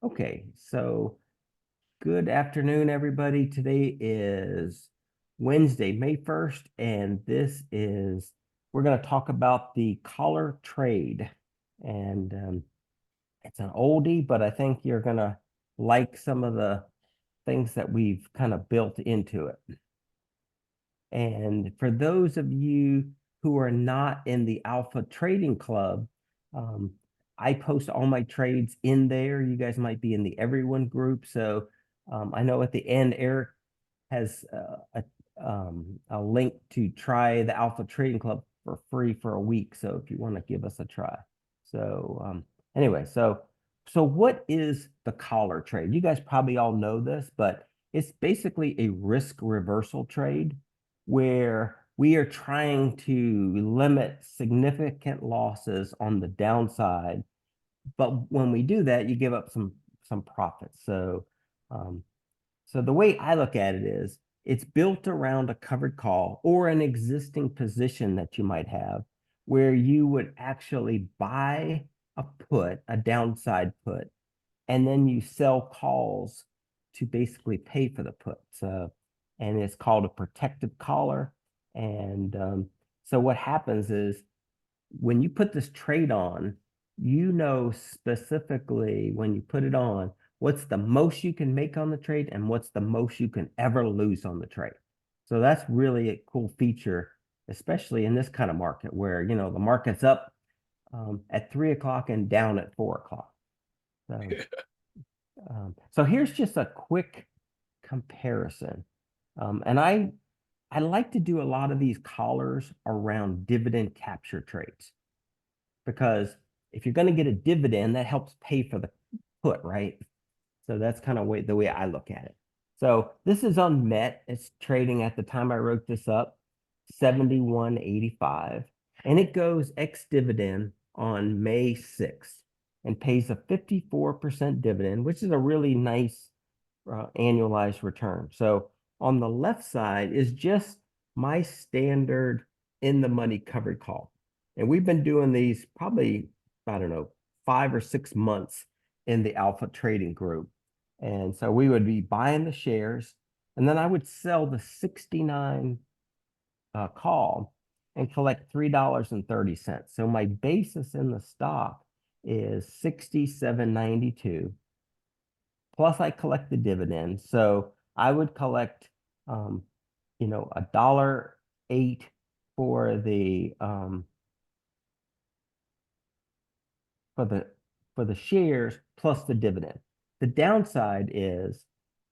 Okay, so good afternoon, everybody. Today is Wednesday, May 1st, and we're going to talk about the collar trade. And it's an oldie, but I think you're going to like some of the things that we've kind of built into it. And for those of you who are not in the Alpha Trading Club, um, I post all my trades in there. You guys might be in the everyone group. So I know at the end, Eric has a link to try the Alpha Trading Club for free for a week. So if you want to give us a try. So anyway, so what is the collar trade? You guys probably all know this, but it's basically a risk reversal trade where we are trying to limit significant losses on the downside. But when we do that, you give up some profits. Um, so the way I look at it is it's built around a covered call or an existing position that you might have where you would actually buy a put, a downside put, and then you sell calls to basically pay for the put. So, and it's called a protective collar. And so what happens is when you put this trade on, you know specifically when you put it on, what's the most you can make on the trade and what's the most you can ever lose on the trade. So that's really a cool feature, especially in this kind of market where, you know, the market's up at 3 o'clock and down at 4 o'clock. So so here's just a quick comparison. And I like to do a lot of these collars around dividend capture trades because if you're going to get a dividend, that helps pay for the put, right? So that's kind of the way I look at it. So this is on Met. It's trading at the time I wrote this up, 71.85. And it goes ex-dividend on May 6th and pays a 54% dividend, which is a really nice annualized return. So on the left side is just my standard in the money covered call. And we've been doing these probably, I don't know, 5 or 6 months in the Alpha Trading Group. And so we would be buying the shares, and then I would sell the 69 call and collect $3.30. So my basis in the stock is 67.92. Plus I collect the dividends. So I would collect, $1.08 for the for the for the shares plus the dividend. The downside is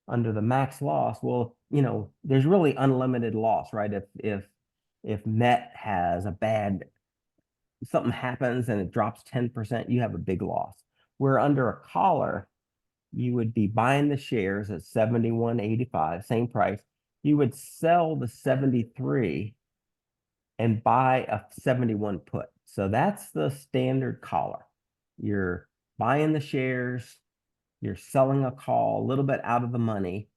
under the max loss. Well, there's really unlimited loss, right? If Met has a bad something happens and it drops 10%, you have a big loss. Where under a collar, you would be buying the shares at 71.85, same price. You would sell the 73 and buy a 71 put. So that's the standard collar. You're buying the shares, you're selling a call a little bit out of the money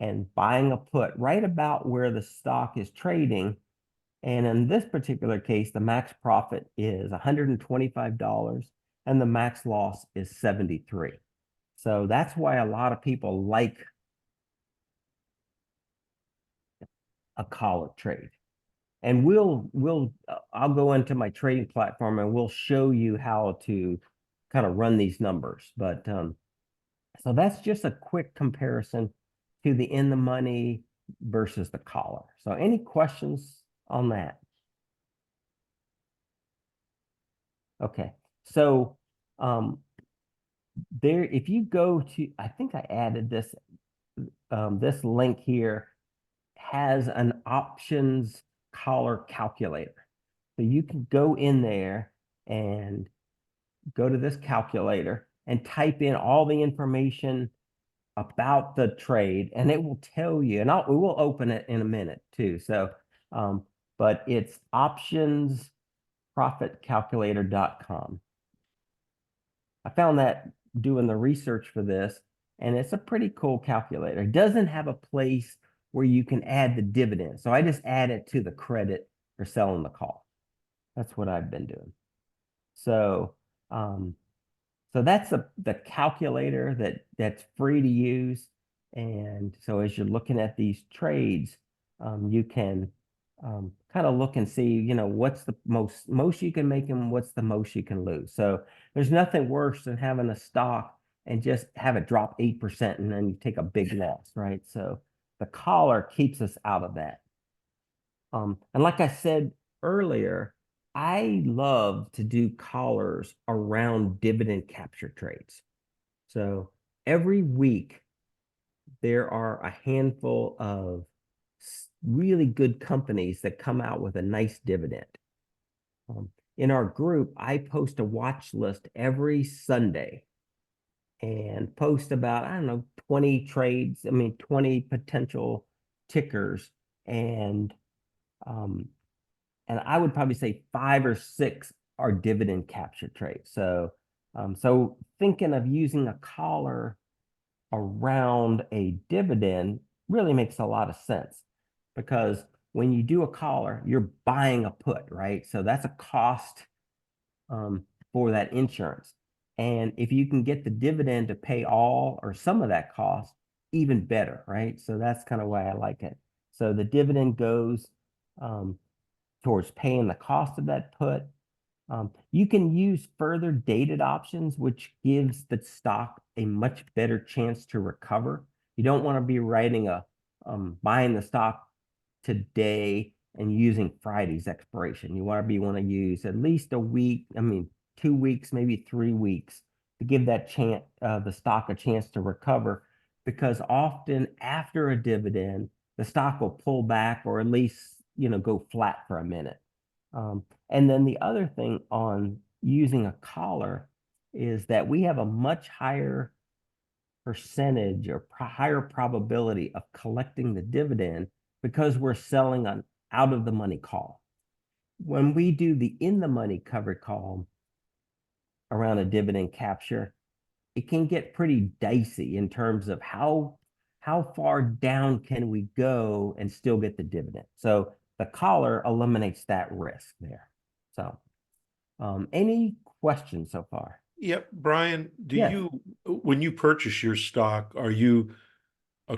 and buying a put right about where the stock is trading. And in this particular case, the max profit is $125 and the max loss is 73. So that's why a lot of people like a collar trade. And I'll go into my trading platform and we'll show you how to kind of run these numbers. But so that's just a quick comparison to the in the money versus the collar. So any questions on that? Okay. So if you go to, I think I added this link here has an options collar calculator. So you can go in there and go to this calculator and type in all the information about the trade, and it will tell you, and we will open it in a minute too. So, but it's optionsprofitcalculator.com. I found that doing the research for this, and it's a pretty cool calculator. It doesn't have a place where you can add the dividend. So I just add it to the credit for selling the call. That's what I've been doing. So, So that's the calculator that's free to use. And so as you're looking at these trades, you can kind of look and see, what's the most you can make and what's the most you can lose. So there's nothing worse than having a stock and just have it drop 8% and then you take a big loss, right? So the collar keeps us out of that. And like I said earlier, I love to do collars around dividend capture trades. So every week, there are a handful of really good companies that come out with a nice dividend. In our group, I post a watch list every Sunday and post about, I don't know, 20 trades, 20 potential tickers. And um, and I would probably say 5 or 6 are dividend capture trades. So thinking of using a collar around a dividend really makes a lot of sense because when you do a collar, you're buying a put, right? So that's a cost um, for that insurance. And if you can get the dividend to pay all or some of that cost, even better, right? So that's kind of why I like it. So the dividend goes um, towards paying the cost of that put. You can use further dated options, which gives the stock a much better chance to recover. You don't want to be writing buying the stock today and using Friday's expiration. You want to use at least a week, 2 weeks, maybe 3 weeks to give that chance, the stock a chance to recover, because often after a dividend, the stock will pull back or at least, go flat for a minute. And then the other thing on using a collar is that we have a much higher percentage or higher probability of collecting the dividend because we're selling an out of the money call. When we do the in the money covered call around a dividend capture, it can get pretty dicey in terms of how far down can we go and still get the dividend. So the collar eliminates that risk there. So any questions so far? Yep, Brian, Yes. when you purchase your stock, are you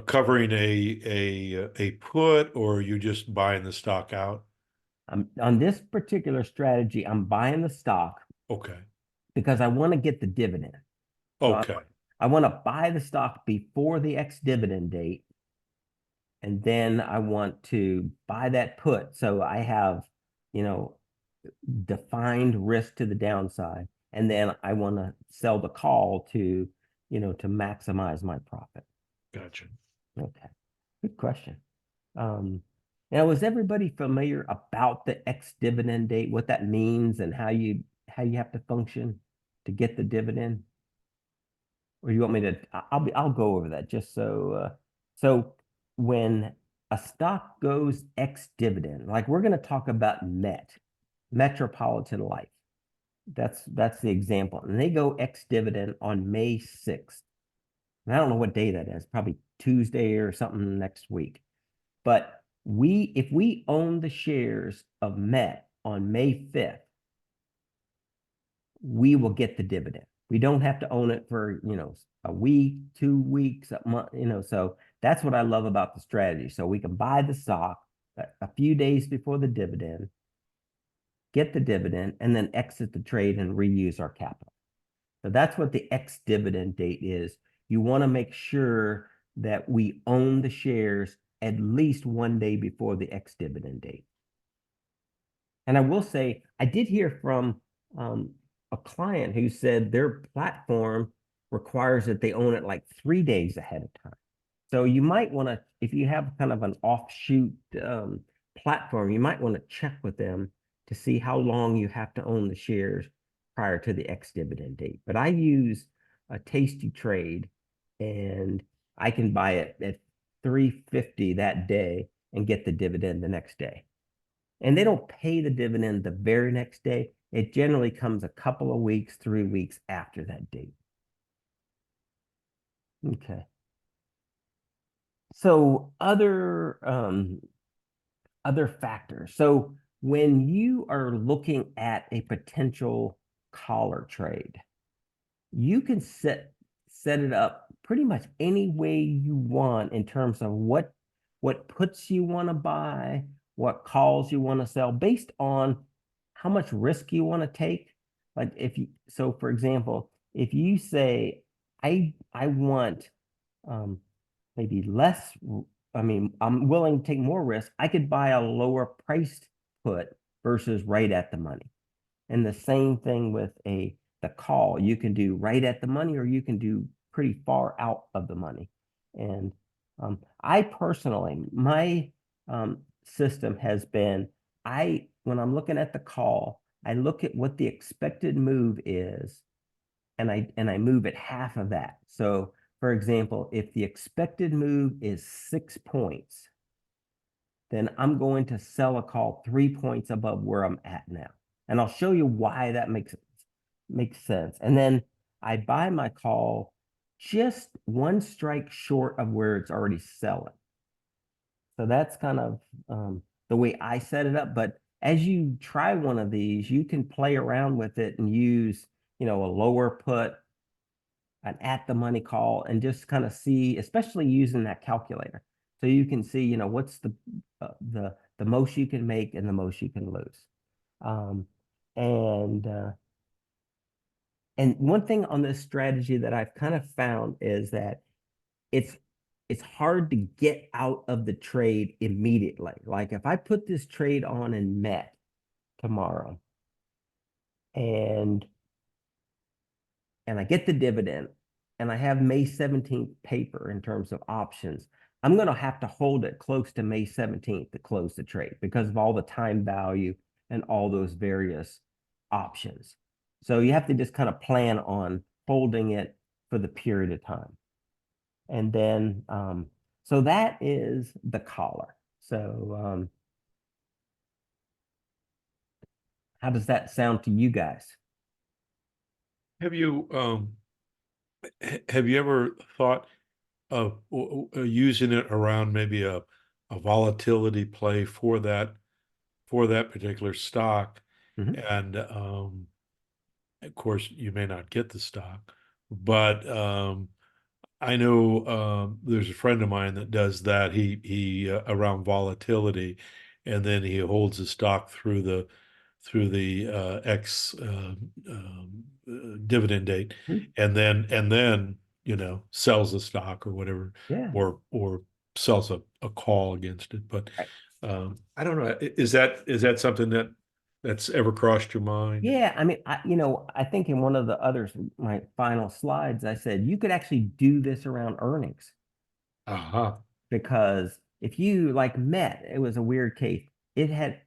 covering a put, or are you just buying the stock out? On this particular strategy, I'm buying the stock Okay. because I want to get the dividend. So Okay. I want to buy the stock before the ex-dividend date, and then I want to buy that put. So I have, you know, defined risk to the downside, and then I want to sell the call to maximize my profit. Gotcha. Okay, good question. Um, Now, is everybody familiar about the ex-dividend date, what that means, and how you have to function to get the dividend? Or you want me to? I'll go over that just so when a stock goes ex-dividend, like we're going to talk about Metropolitan Life. That's the example, and they go ex-dividend on May 6th. And I don't know what day that is, probably Tuesday or something next week. But if we own the shares of Met on May 5th, we will get the dividend. We don't have to own it for, a week, 2 weeks, a month, so that's what I love about the strategy. So we can buy the stock a few days before the dividend, get the dividend, and then exit the trade and reuse our capital. So that's what the ex-dividend date is. You want to make sure that we own the shares at least one day before the ex-dividend date. And I will say, I did hear from a client who said their platform requires that they own it like 3 days ahead of time. So you might want to, if you have kind of an offshoot platform, you might want to check with them to see how long you have to own the shares prior to the ex-dividend date. But I use a Tasty Trade, and I can buy it at 350 that day and get the dividend the next day. And they don't pay the dividend the very next day. It generally comes a couple of weeks, 3 weeks after that date. Okay. So other factors. So when you are looking at a potential collar trade, you can set it up pretty much any way you want in terms of what puts you want to buy, what calls you want to sell based on how much risk you want to take. Like if you, so for example, if you say, I want um, maybe less, I mean, I'm willing to take more risk. I could buy a lower priced put versus right at the money. And the same thing with the call. You can do right at the money or you can do pretty far out of the money. And I personally, my system has been when I'm looking at the call, I look at what the expected move is and I move it half of that. So for example, if the expected move is 6 points, then I'm going to sell a call 3 points above where I'm at now. And I'll show you why that makes sense. And then I buy my call just one strike short of where it's already selling. So that's kind of the way I set it up. But as you try one of these, you can play around with it and use, a lower put, an at the money call, and just kind of see, especially using that calculator. So you can see, what's the most you can make and the most you can lose. Um, and and one thing on this strategy that I've kind of found is that it's it's hard to get out of the trade immediately. Like if I put this trade on and met tomorrow and I get the dividend and I have May 17th paper in terms of options, I'm going to have to hold it close to May 17th to close the trade because of all the time value and all those various options. So you have to just kind of plan on holding it for the period of time. And then, so that is the collar. So, how does that sound to you guys? Have you have you ever thought of using it around maybe a volatility play for that particular stock? Mhm. And of course, you may not get the stock, but I know there's a friend of mine that does that. He around volatility, and then he holds the stock through the X dividend date, Mhm. and then sells the stock or whatever, Yeah. or sells a call against it. But Right. I don't know. Is that something that's ever crossed your mind? Yeah, I mean, I think in one of the others, my final slides, I said you could actually do this around earnings Aha. because if you like Met, it was a weird case. It had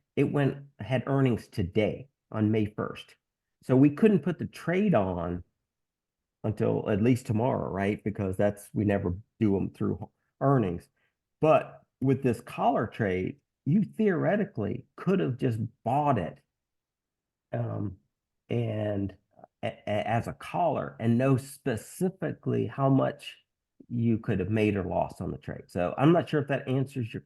earnings today on May 1st. So we couldn't put the trade on until at least tomorrow, right? Because we never do them through earnings. But with this collar trade, you theoretically could have just bought it um, and as a caller and know specifically how much you could have made or lost on the trade. So I'm not sure if that answers your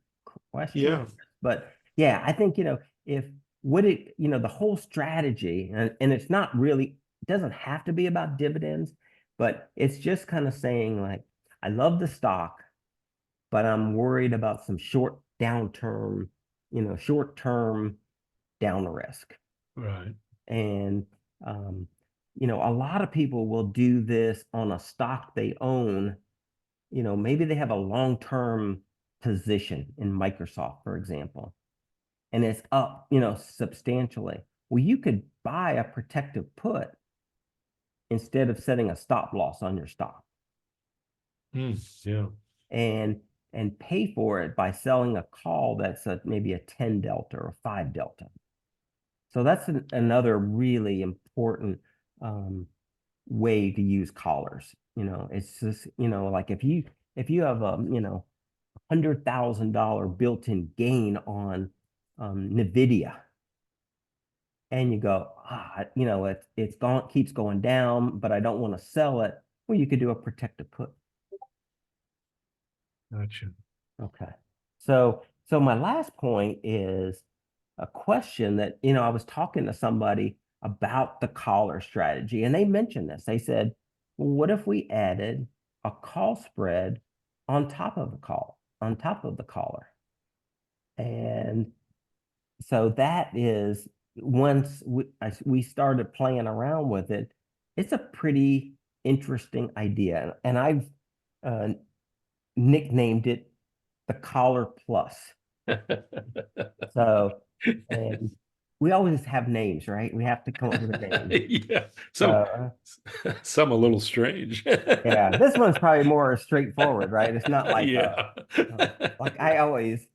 question, Yeah. but yeah, I think, if would it, the whole strategy, and it's not really, it doesn't have to be about dividends, but it's just kind of saying like, I love the stock, but I'm worried about some short term down risk. Right. And um, a lot of people will do this on a stock they own. Maybe they have a long-term position in Microsoft, for example, and it's up, substantially. Well, you could buy a protective put instead of setting a stop loss on your stock Yeah. and pay for it by selling a call that's maybe a 10 delta or 5 delta. So that's another really important way to use collars. It's just, like if you have a, $100,000 built-in gain on Nvidia, and you go, it's gone, keeps going down, but I don't want to sell it. Well, you could do a protective put. Gotcha. Okay. So my last point is a question that, I was talking to somebody about the collar strategy, and they mentioned this. They said, well, what if we added a call spread on top of the caller? And so that is once we started playing around with it, it's a pretty interesting idea. And I've uh, nicknamed it the Collar Plus. So, and we always have names, right? We have to come up with a name. Yeah, So, some a little strange. yeah, this one's probably more straightforward, right? It's not Yeah. like I always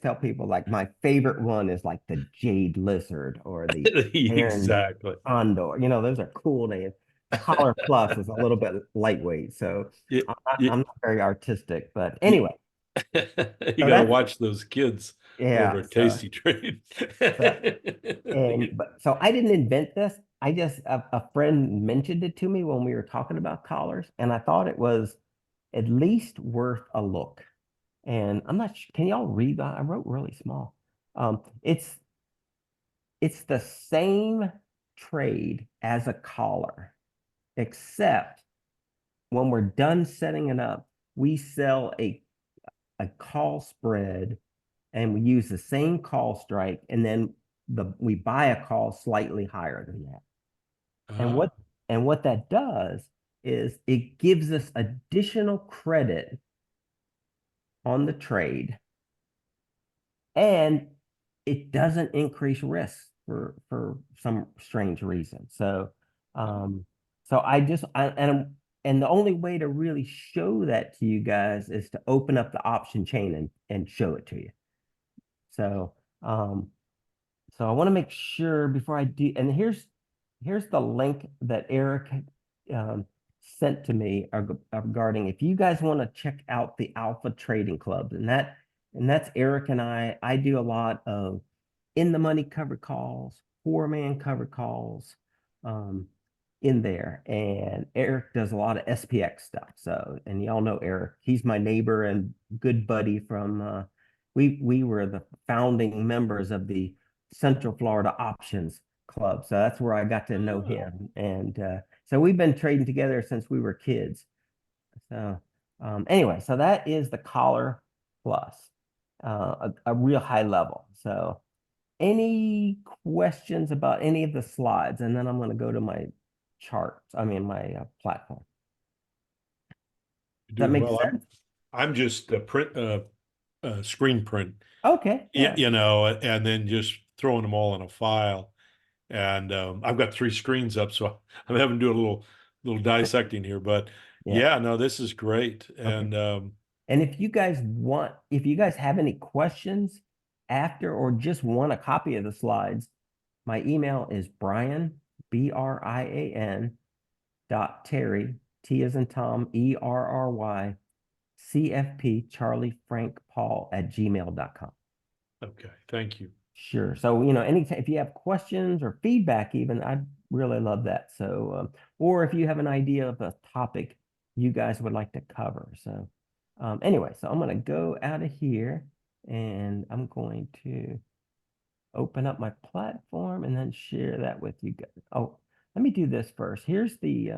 tell people like my favorite one is like the Jade Lizard or the Iron Exactly. Condor. You know, those are cool names. Collar Plus is a little bit lightweight, so You, I'm you, not very artistic, but you, anyway, you so got to that's watch those kids over yeah. at Tasty Trade. So but so I didn't invent this. I just a friend mentioned it to me when we were talking about collars, and I thought it was at least worth a look. And I'm not sure, can y'all read that? I wrote really small. It's the same trade as a collar, except when we're done setting it up, we sell a call spread and we use the same call strike, and then we buy a call slightly higher than that. And Ah, what that does is it gives us additional credit on the trade, and it doesn't increase risk for some strange reason. So ah. um so I just I and the only way to really show that to you guys is to open up the option chain and show it to you. So um so I want to make sure before I do, and here's the link that Eric um, sent to me regarding if you guys want to check out the Alpha Trading Club, and that's Eric and I. I do a lot of in the money covered calls, 4-man covered calls, um, in there, and Eric does a lot of SPX stuff. So, and y'all know Eric, he's my neighbor and good buddy from. We were the founding members of the Central Florida Options Club. So that's where I got to know Ah. him. And so we've been trading together since we were kids. So anyway, so that is the Collar Plus, a real high level. So any questions about any of the slides? And then I'm going to go to my charts, I mean, my platform. You're Does that doing make well. sense? I'm just a print screen print, Okay, yeah. and then just throwing them all in a file. And I've got three screens up, so I'm having to do a little dissecting here. But Yeah. yeah, no, this is great. Okay. And And if you guys have any questions after or just want a copy of the slides, my email is Brian, Brian dot Terry, T as in Tom, ERRY, CFP, Charlie Frank Paul at gmail.com. okay, thank you. Sure. So, anytime if you have questions or feedback, even, I'd really love that. So, or if you have an idea of a topic you guys would like to cover. So, anyway, so I'm going to go out of here and I'm going to open up my platform and then share that with you guys. Oh, let me do this first. Here's the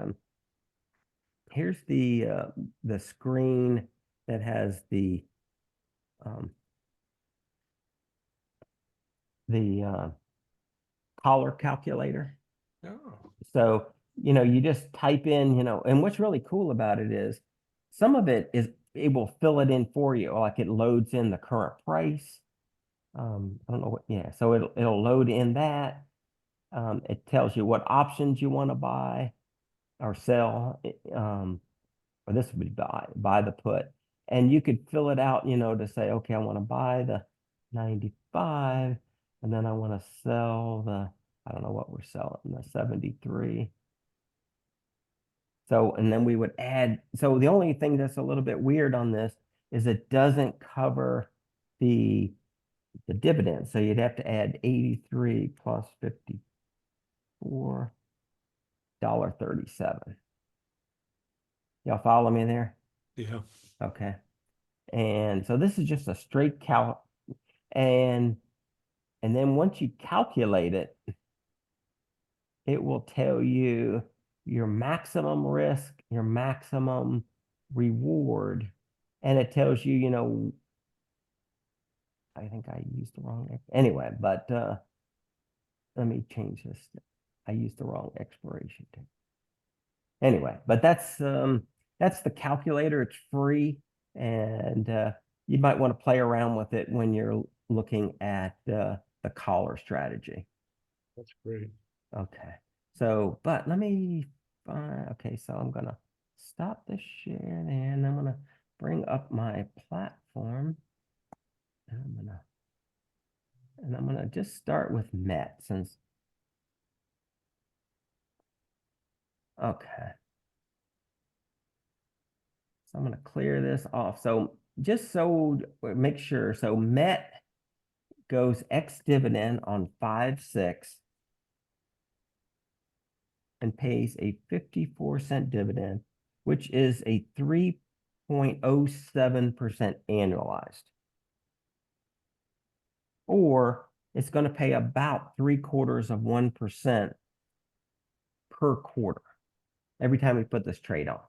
screen that has um, the collar calculator. Oh, So, you just type in, and what's really cool about it is some of it will fill it in for you. Like it loads in the current price. I don't know what, yeah. So it'll load in that. It tells you what options you want to buy or sell. Or this would be buy the put. And you could fill it out, to say, okay, I want to buy the 95, and then I want to sell I don't know what we're selling, the 73. So, and then we would add, so the only thing that's a little bit weird on this is it doesn't cover the dividend. So you'd have to add 83 plus 54.37. Y'all follow me there? yeah. Okay. And so this is just a straight count. And then once you calculate it, it will tell you. your maximum risk, your maximum reward, and it tells you, I think I used the wrong, anyway, but let me change this. I used the wrong expiration date. Anyway, but that's the calculator. It's free, and you might want to play around with it when you're looking at the collar strategy. That's great. Okay. So, but let me okay, so I'm gonna stop the share and I'm gonna bring up my platform. And I'm gonna just start with Met since okay. So I'm gonna clear this off. So just so make sure. So Met goes ex dividend on 5/6 and pays a 54-cent dividend, which is a 3.07% annualized. Or it's going to pay about 0.75% per quarter every time we put this trade on.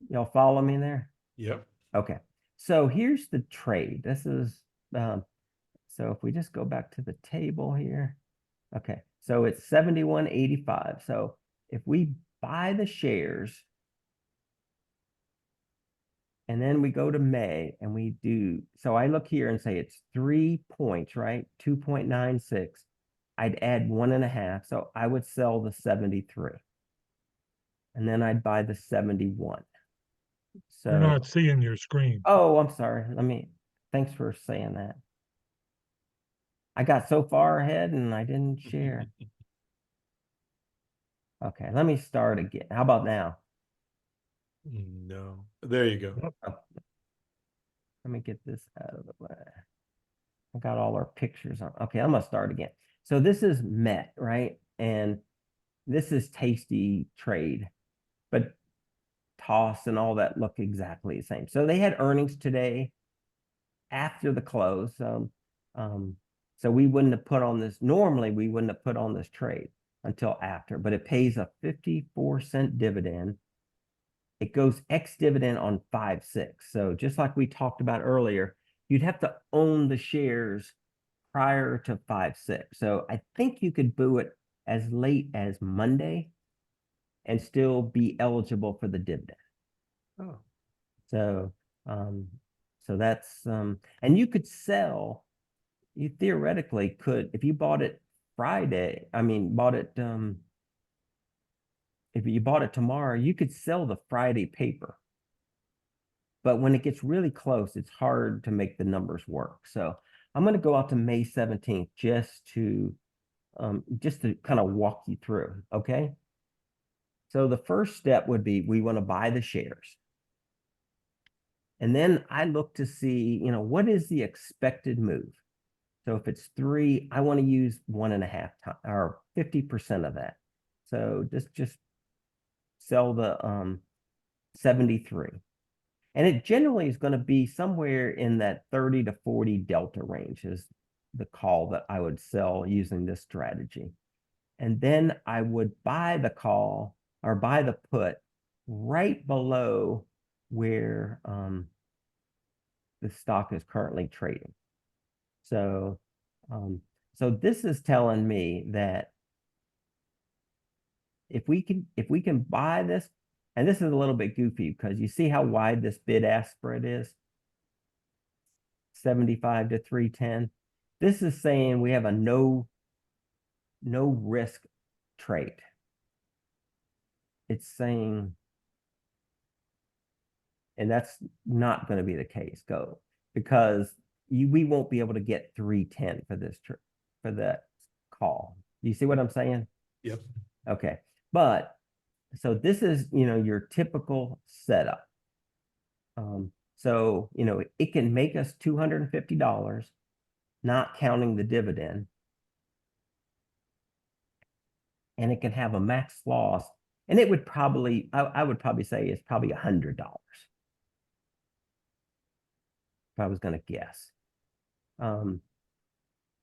Y'all follow me there? Yep. Okay. So here's the trade. This is, so if we just go back to the table here. Okay. So it's 71.85. So if we buy the shares and then we go to May and we do, so I look here and say it's 3 points, right? 2.96. I'd add 1.5. So I would sell the 73. And then I'd buy the 71. You're So, not seeing your screen. oh, I'm sorry. Thanks for saying that. I got so far ahead and I didn't share. Okay, let me start again. How about now? No. There you go. Yep. Oh, let me get this out of the way. I got all our pictures on. Okay, I'm gonna start again. So this is Met, right? And this is Tasty Trade, but Toss and all that look exactly the same. So they had earnings today after the close. Um, so we wouldn't have put on this. Normally, we wouldn't have put on this trade until after, but it pays a 54-cent dividend. It goes ex dividend on 5/6. So just like we talked about earlier, you'd have to own the shares prior to 5/6. So I think you could boo it as late as Monday and still be eligible for the dividend. Oh, So um, so that's and you could sell, you theoretically could, if you bought it Friday, I mean bought it if you bought it tomorrow, you could sell the Friday paper. But when it gets really close, it's hard to make the numbers work. So I'm going to go out to May 17th just to kind of walk you through. Okay. So the first step would be we want to buy the shares. And then I look to see, what is the expected move? So if it's 3, I want to use 1.5 times or 50% of that. So just sell the 73. And it generally is going to be somewhere in that 30 to 40 delta range is the call that I would sell using this strategy. And then I would buy the call or buy the put right below where the stock is currently trading. So, so this is telling me that if we can buy this, and this is a little bit goofy because you see how wide this bid ask spread is, 75 to 310. This is saying we have a no risk trade. It's saying, and that's not going to be the case, because we won't be able to get 310 for this for that call. You see what I'm saying? yep. Okay. But so this is, your typical setup. So, it can make us $250, not counting the dividend. And it can have a max loss. And it would probably, I would probably say it's probably $100. If I was going to guess.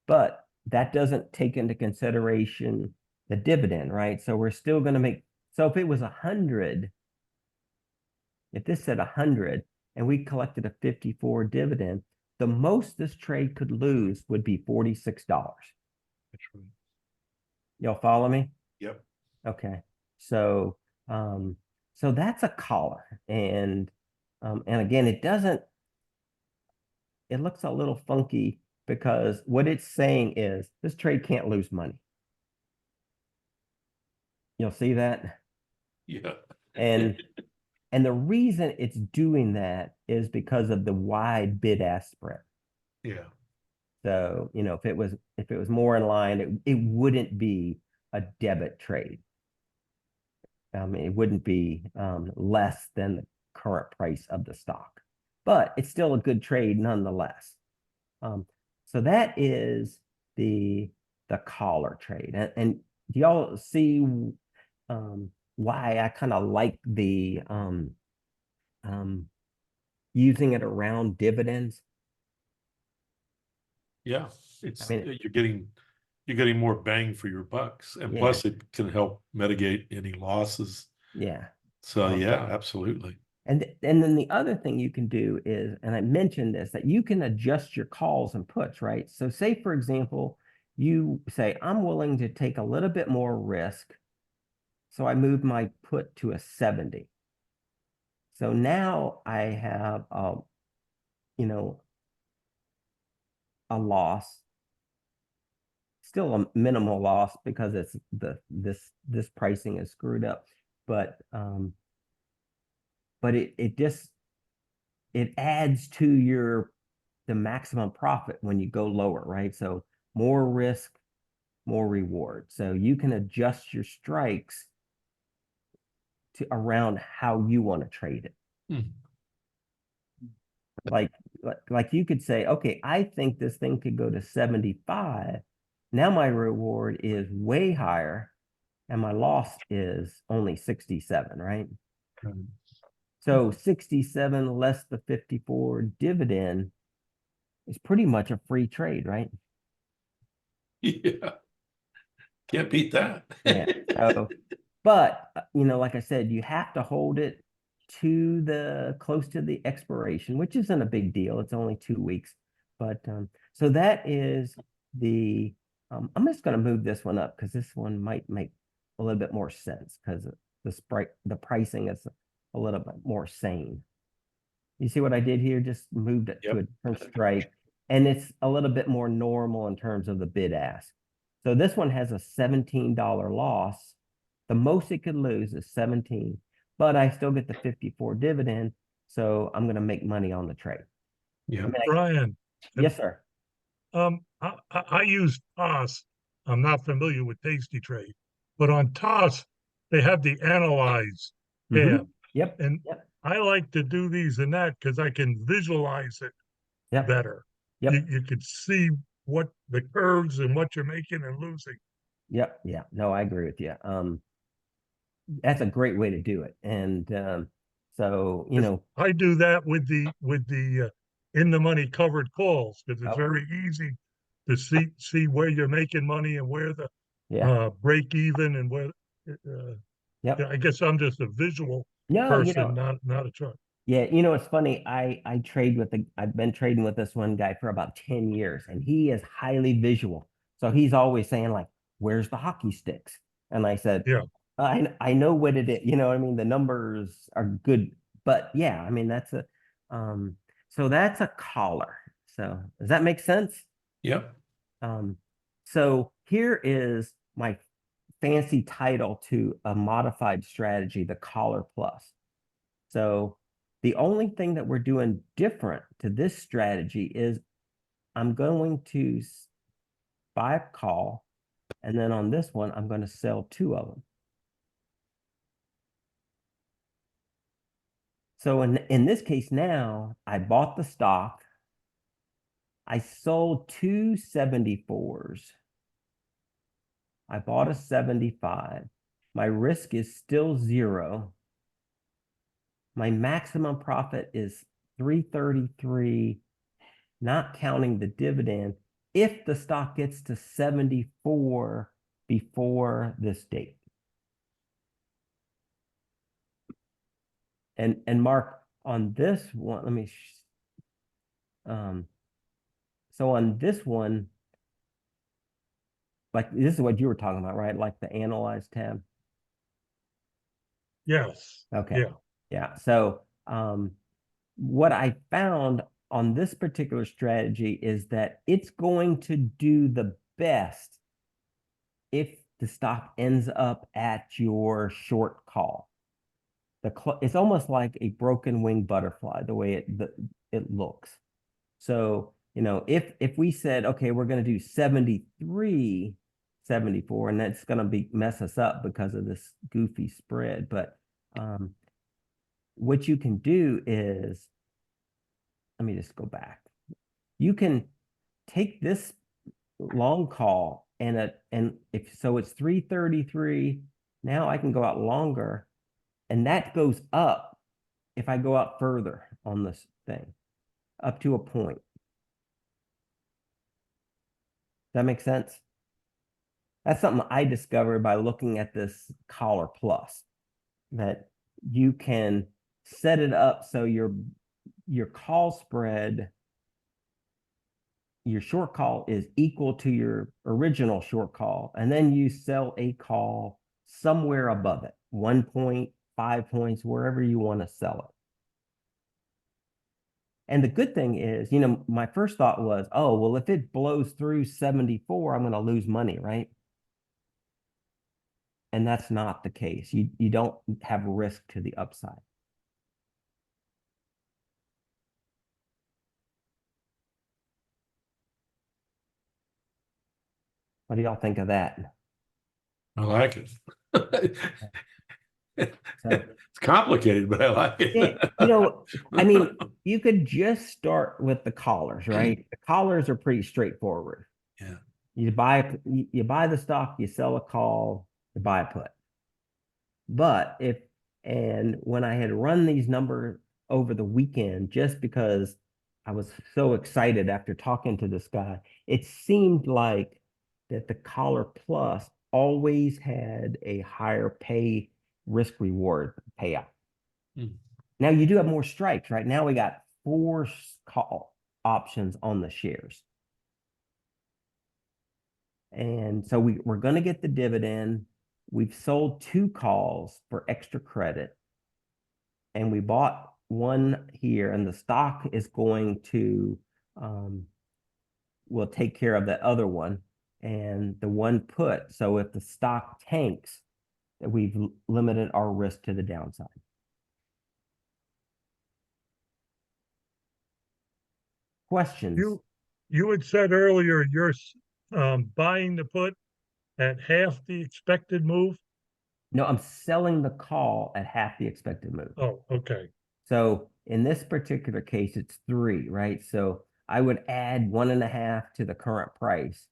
But that doesn't take into consideration the dividend, right? So we're still going to make So if it was 100, if this said 100 and we collected a 54 dividend, the most this trade could lose would be $46. That's right. Y'all follow me? Yep. Okay. So so that's a collar. And again, it looks a little funky because what it's saying is this trade can't lose money. You'll see that? Yeah. And and the reason it's doing that is because of the wide bid-ask spread. Yeah. So, if it was more in line, it wouldn't be a debit trade. It wouldn't be less than the current price of the stock, but it's still a good trade nonetheless. So that is the collar trade. And do y'all see why I kind of like the using it around dividends? Yeah. I It's mean, you're getting more bang for your bucks. And yeah, plus it can help mitigate any losses. yeah. So Um, yeah, absolutely. and then the other thing you can do is, and I mentioned this, that you can adjust your calls and puts, right? So say, for example, you say, I'm willing to take a little bit more risk. So I move my put to a 70. So now I have, you know, a loss, still a minimal loss because it's this pricing is screwed up, but it just it adds to the maximum profit when you go lower, right? So more risk, more reward. So you can adjust your strikes to around how you want to trade it. Mm. Like, like you could say, okay, I think this thing could go to 75. Now my reward is way higher and my loss is only 67, right? Mm. So 67 less the 54 dividend is pretty much a free trade, right? Yeah. Can't beat that. Yeah. So, but like I said, you have to hold it to the close to the expiration, which isn't a big deal. It's only 2 weeks. But so that is the I'm just going to move this one up because this one might make a little bit more sense because the pricing is a little bit more sane. You see what I did here? Just moved it to a Yep. different strike. And it's a little bit more normal in terms of the bid ask. So this one has a $17 loss. The most it could lose is 17, but I still get the 54 dividend. So I'm going to make money on the trade. I Yeah. mean, Brian, yes, sir. I use TOS. I'm not familiar with Tasty Trade, but on TOS, they have the analyze tab. Yep. And Yep. I like to do these and that because I can visualize it Yep. better. Yep. You could see what the curves and what you're making and losing. Yep. Yeah. No, I agree with you. That's a great way to do it. And so, 'Cause I do that with the in the money covered calls because it's oh, very easy to see where you're making money and where the yeah. break even and where yeah, Yep. I guess I'm just a visual No, person, not a chart. yeah, it's funny. I've been trading with this one guy for about 10 years, and he is highly visual. So he's always saying, like, where's the hockey sticks? And I said, Yeah. I know what it is. You know what I mean? The numbers are good, but yeah, I mean um so that's a collar. So does that make sense? Yep. Um, so here is my fancy title to a modified strategy, the collar plus. So the only thing that we're doing different to this strategy is I'm going to buy a call, and then on this one, I'm going to sell two of them. So in this case now, I bought the stock. I sold two 74s. I bought a 75. My risk is still 0. My maximum profit is 333, not counting the dividend, if the stock gets to 74 before this date. And Mark, on this one, let me, so on this one, like this is what you were talking about, right? Like the analyze tab. Yes. Okay. Yeah. Yeah. So, what I found on this particular strategy is that it's going to do the best if the stock ends up at your short call. It's almost like a broken wing butterfly, the way it looks. So, if we said, okay, we're going to do 73, 74, and that's going to mess us up because of this goofy spread. But what you can do is, let me just go back. You can take this long call and if so it's 333. Now I can go out longer, and that goes up if I go out further on this thing, up to a point. Does that make sense? That's something I discovered by looking at this collar plus, that you can set it up so your call spread, your short call is equal to your original short call, and then you sell a call somewhere above it, 1.5 points, wherever you want to sell it. And the good thing is, my first thought was, oh, well, if it blows through 74, I'm going to lose money, right? And that's not the case. You don't have risk to the upside. What do y'all think of that? I like it. So, It's complicated, but I like yeah, it. I mean, you could just start with the collars, right? The collars are pretty straightforward. Yeah. You buy the stock, you sell a call, you buy a put. But and when I had run these numbers over the weekend, just because I was so excited after talking to this guy, it seemed like that the collar plus always had a higher pay risk reward payout. Hmm. Now you do have more strikes, right? Now we got four call options on the shares. And so we're going to get the dividend. We've sold 2 calls for extra credit, and we bought one here, and the stock is going to will take care of that other one and the one put. So if the stock tanks, that we've limited our risk to the downside. Questions? You had said earlier you're buying the put at half the expected move. No, I'm selling the call at half the expected move. Oh, okay. So in this particular case, it's 3, right? So I would add 1.5 to the current price,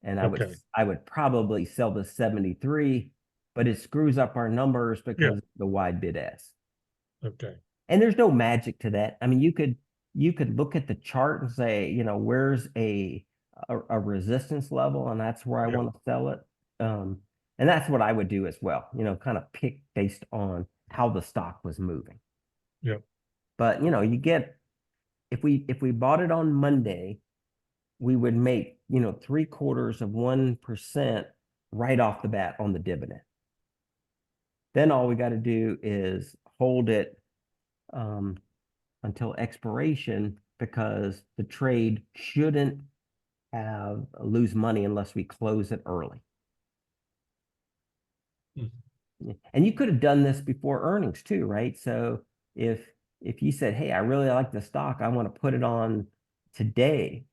and Okay. I would probably sell the 73, but it screws up our numbers Yeah. because of the wide bid ask. Okay. And there's no magic to that. I mean, you could look at the chart and say, where's a resistance level, and that's where I Yeah. want to sell it. And that's what I would do as well, kind of pick based on how the stock was moving. Yeah. But you get, if we bought it on Monday, we would make 0.75% right off the bat on the dividend. Then all we got to do is hold it until expiration, because the trade shouldn't have lose money unless we close it early. And you could have done this before earnings too, right? So if you said, hey, I really like the stock, I want to put it on today,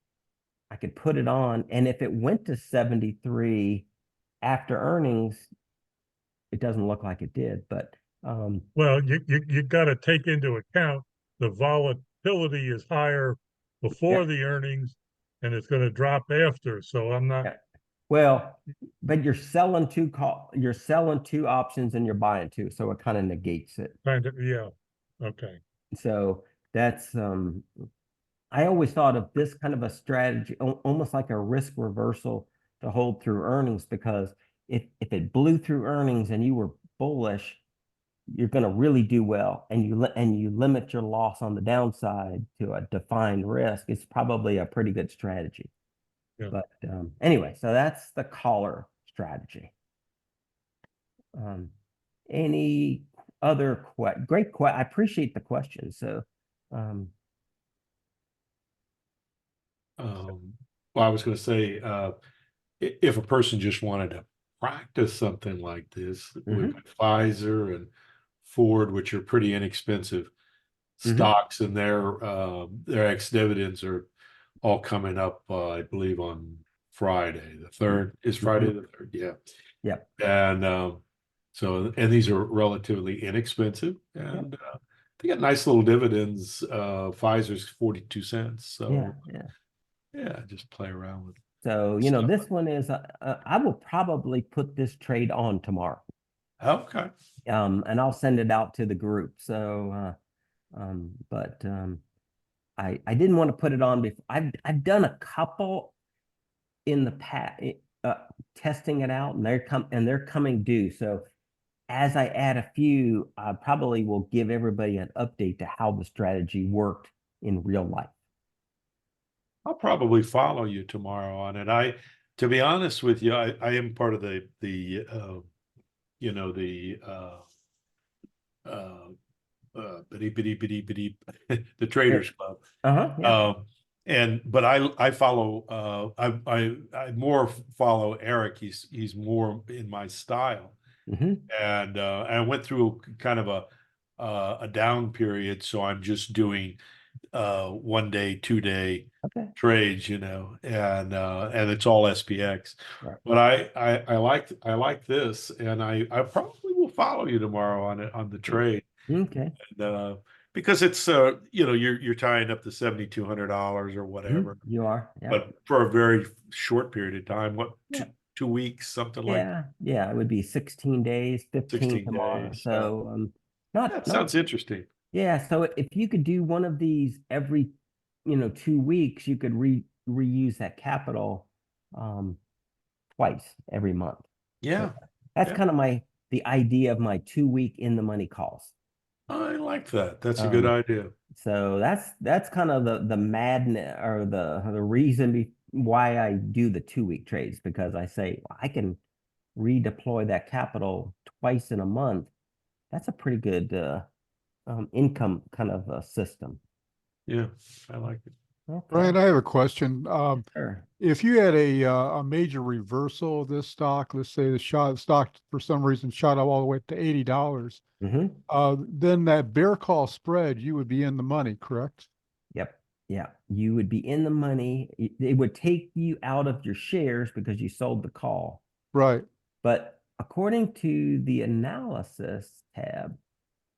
I could put it on, and if it went to 73 after earnings, it doesn't look like it did, but Well, you got to take into account the volatility is higher before yeah, the earnings, and it's going to drop after. So I'm not yeah. Well, but you're selling you're selling 2 options and you're buying 2, so it kind of negates it. kind of, yeah. Okay. So that's I always thought of this kind of a strategy, almost like a risk reversal to hold through earnings, because if it blew through earnings and you were bullish, you're going to really do well, and you limit your loss on the downside to a defined risk, it's probably a pretty good strategy. Yeah. But anyway, so that's the collar strategy. Any other great question? I appreciate the question. So, Well, I was going to say, if a person just wanted to practice something like this, we've mhm, got Pfizer and Ford, which are pretty inexpensive mhm, stocks, and their ex-dividends are all coming up, I believe, on Friday. The third is Friday mhm, the third, yeah. yep, And and these are relatively inexpensive, yep, and they got nice little dividends. Pfizer's 42 cents, yeah, so yeah. yeah, just play around with So, stuff. this one is, I will probably put this trade on tomorrow. Okay. And I'll send it out to the group. So, but I didn't want to put it on before. I've done a couple in the past, testing it out, and they're coming due. So as I add a few, I probably will give everybody an update to how the strategy worked in real life. I'll probably follow you tomorrow on it. To be honest with you, I am part of you know, the uh, the Yeah. Traders Club. Uh-huh. Yeah. Um, but I follow I more follow Eric. He's more in my style, Hmm. and I went through kind of a down period, so I'm just doing 1 day, 2 day Okay. trades, and it's all SPX. Right. But I like this, and I probably will follow you tomorrow on it on the trade, Okay. and, because it's you're tying up the $7,200 or whatever, You are. Yeah. but for a very short period of time, what Yeah. 2 weeks, something like Yeah. Yeah. It would be 16 days, 15 16 tomorrow. days. So So, that not sounds interesting. yeah. So if you could do one of these every, 2 weeks, you could reuse that capital, um, twice every month. So Yeah, that's yeah, kind of the idea of my 2 week in the money calls. I like that. That's a good Um, idea. so that's kind of the madness or the reason why I do the 2 week trades, because I say, well, I can redeploy that capital twice in a month. That's a pretty good income kind of system. Yeah, I like it. Okay. Brian, I have a question. Sure. If you had a major reversal of this stock, let's say the stock for some reason shot up all the way up to $80, Hmm. then that bear call spread, you would be in the money, correct? Yep. Yeah. You would be in the money. It would take you out of your shares because you sold the call. Right. But according to the analysis tab,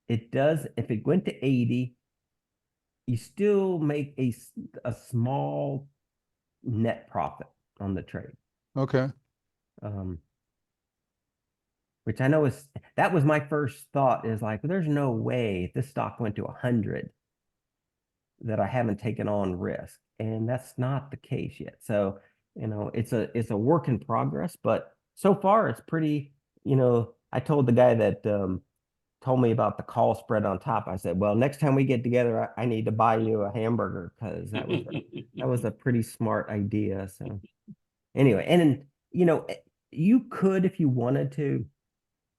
it does, if it went to 80, you still make a small net profit on the trade. Okay. Um, which I know that was my first thought, is like, well, there's no way if this stock went to 100 that I haven't taken on risk. And that's not the case yet. So, it's a work in progress, but so far it's pretty, I told the guy that told me about the call spread on top. I said, well, next time we get together, I need to buy you a hamburger, because that was a pretty smart idea. So anyway, and then, you could, if you wanted to,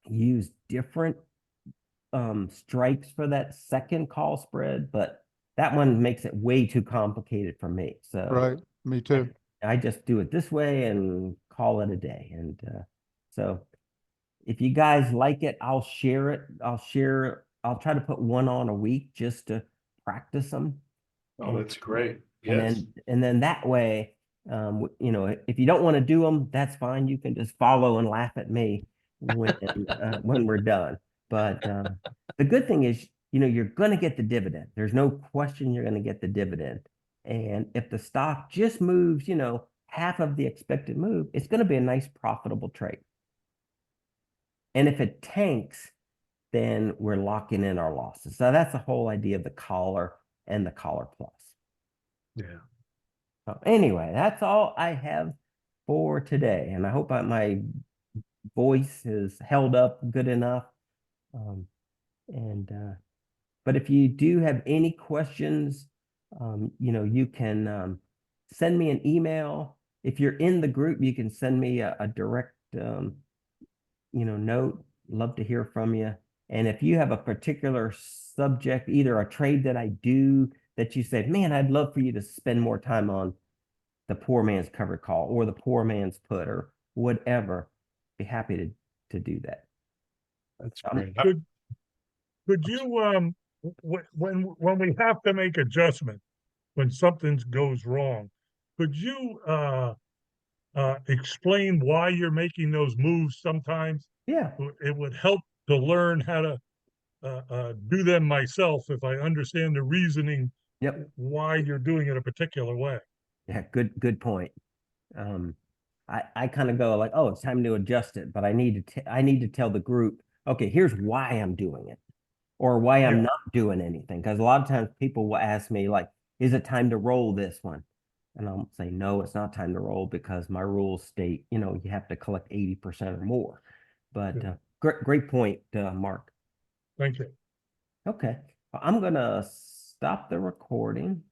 use different strikes for that second call spread, but that one makes it way too complicated for me. So Right. Me I, too. I just do it this way and call it a day. And so if you guys like it, I'll share it. I'll try to put one on a week just to practice them. Oh, And that's great. and Yes. then that way, if you don't want to do them, that's fine. You can just follow and laugh at me when we're done. But the good thing is, you're going to get the dividend. There's no question you're going to get the dividend. And if the stock just moves, half of the expected move, it's going to be a nice profitable trade. And if it tanks, then we're locking in our losses. So that's the whole idea of the collar and the collar plus. Yeah. So anyway, that's all I have for today. And I hope my voice is held up good enough. And but if you do have any questions, you can send me an email. If you're in the group, you can send me a direct note. Love to hear from you. And if you have a particular subject, either a trade that I do that you said, man, I'd love for you to spend more time on the poor man's covered call or the poor man's put or whatever, be happy to do that. That's Um, great. Could you, when we have to make adjustment, when something goes wrong, could you, explain why you're making those moves sometimes? Yeah, It would help to learn how to, do them myself if I understand the reasoning yep. why you're doing it a particular way. Yeah, good point. Um, I kind of go like, oh, it's time to adjust it, but I need to tell the group, okay, here's why I'm doing it or why I'm Yeah. not doing anything. Because a lot of times people will ask me like, is it time to roll this one? And I'll say, no, it's not time to roll because my rules state, you have to collect 80% or more. But Yeah. great point, Mark. Thank you. Okay, I'm gonna stop the recording.